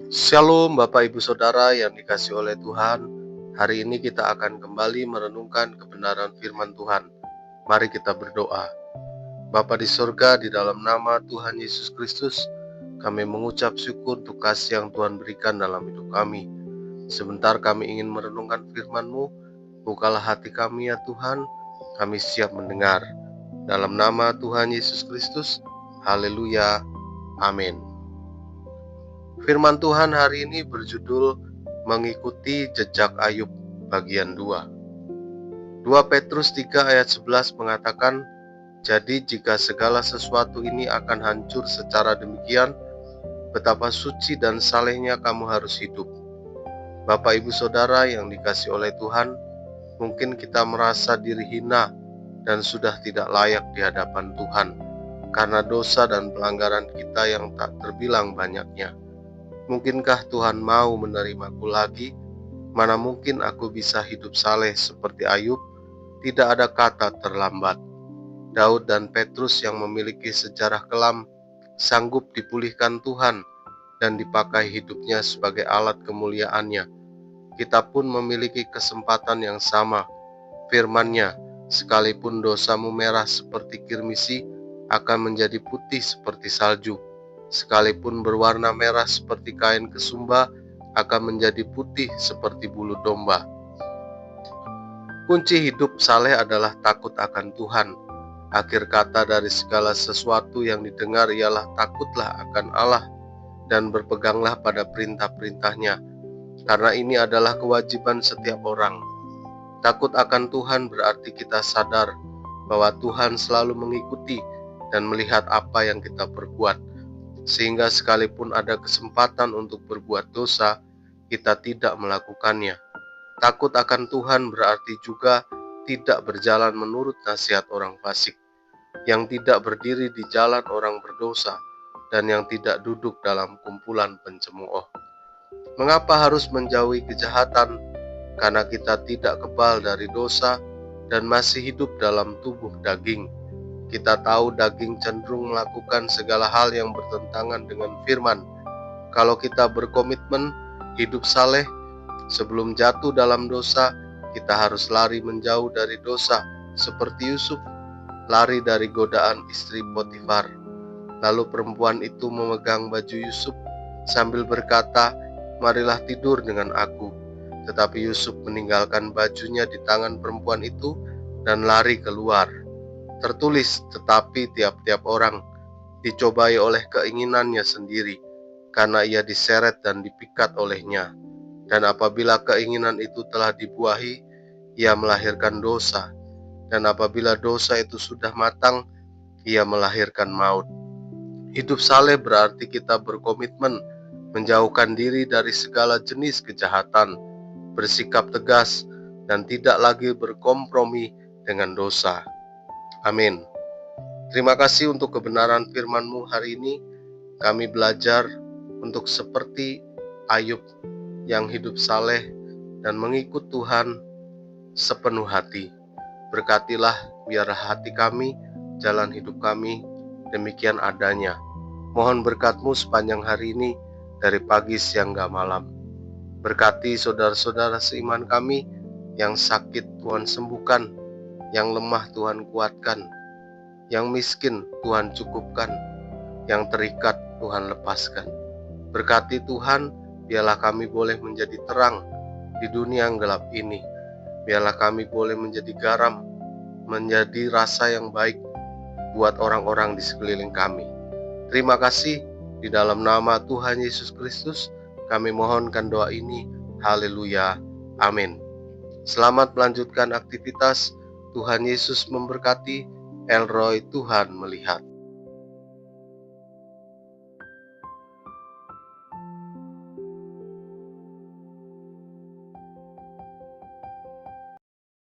Shalom Bapak Ibu Saudara yang dikasihi oleh Tuhan. Hari ini kita akan kembali merenungkan kebenaran firman Tuhan. Mari kita berdoa. Bapa di surga, di dalam nama Tuhan Yesus Kristus, kami mengucap syukur untuk kasih yang Tuhan berikan dalam hidup kami. Sebentar kami ingin merenungkan firman-Mu. Bukalah hati kami ya Tuhan, kami siap mendengar. Dalam nama Tuhan Yesus Kristus, haleluya, amin. Firman Tuhan hari ini berjudul Mengikuti Jejak Ayub bagian 2. 2 Petrus 3 ayat 11 mengatakan, jadi jika segala sesuatu ini akan hancur secara demikian, betapa suci dan salehnya kamu harus hidup. Bapak Ibu Saudara yang dikasihi oleh Tuhan, mungkin kita merasa diri hina dan sudah tidak layak di hadapan Tuhan karena dosa dan pelanggaran kita yang tak terbilang banyaknya. Mungkinkah Tuhan mau menerimaku lagi? Mana mungkin aku bisa hidup saleh seperti Ayub? Tidak ada kata terlambat. Daud dan Petrus yang memiliki sejarah kelam sanggup dipulihkan Tuhan dan dipakai hidupnya sebagai alat kemuliaannya. Kita pun memiliki kesempatan yang sama. Firman-Nya, sekalipun dosamu merah seperti kirmisi, akan menjadi putih seperti salju. Sekalipun berwarna merah seperti kain kesumba, akan menjadi putih seperti bulu domba. Kunci hidup saleh adalah takut akan Tuhan. Akhir kata dari segala sesuatu yang didengar ialah takutlah akan Allah dan berpeganglah pada perintah-perintahnya, karena ini adalah kewajiban setiap orang. Takut akan Tuhan berarti kita sadar bahwa Tuhan selalu mengikuti dan melihat apa yang kita perbuat. Sehingga sekalipun ada kesempatan untuk berbuat dosa, kita tidak melakukannya. Takut akan Tuhan berarti juga tidak berjalan menurut nasihat orang fasik, yang tidak berdiri di jalan orang berdosa, dan yang tidak duduk dalam kumpulan pencemooh. Mengapa harus menjauhi kejahatan? Karena kita tidak kebal dari dosa dan masih hidup dalam tubuh daging. Kita tahu daging cenderung melakukan segala hal yang bertentangan dengan firman. Kalau kita berkomitmen hidup saleh, sebelum jatuh dalam dosa, kita harus lari menjauh dari dosa, seperti Yusuf, lari dari godaan istri Potifar. Lalu perempuan itu memegang baju Yusuf sambil berkata, marilah tidur dengan aku. Tetapi Yusuf meninggalkan bajunya di tangan perempuan itu dan lari keluar. Tertulis, tetapi tiap-tiap orang dicobai oleh keinginannya sendiri, karena ia diseret dan dipikat olehnya. Dan apabila keinginan itu telah dibuahi, ia melahirkan dosa. Dan apabila dosa itu sudah matang, ia melahirkan maut. Hidup saleh berarti kita berkomitmen menjauhkan diri dari segala jenis kejahatan, bersikap tegas, dan tidak lagi berkompromi dengan dosa. Amin. Terima kasih untuk kebenaran firman-Mu hari ini. Kami belajar untuk seperti Ayub yang hidup saleh dan mengikut Tuhan sepenuh hati. Berkatilah biar hati kami, jalan hidup kami demikian adanya. Mohon berkat-Mu sepanjang hari ini dari pagi, siang, hingga malam. Berkati saudara-saudara seiman kami yang sakit Tuhan sembuhkan, yang lemah Tuhan kuatkan, yang miskin Tuhan cukupkan, yang terikat Tuhan lepaskan. Berkati Tuhan, biarlah kami boleh menjadi terang di dunia yang gelap ini. Biarlah kami boleh menjadi garam, menjadi rasa yang baik buat orang-orang di sekeliling kami. Terima kasih, di dalam nama Tuhan Yesus Kristus kami mohonkan doa ini. Haleluya, amin. Selamat melanjutkan aktivitas. Tuhan Yesus memberkati. Elroy, Tuhan melihat.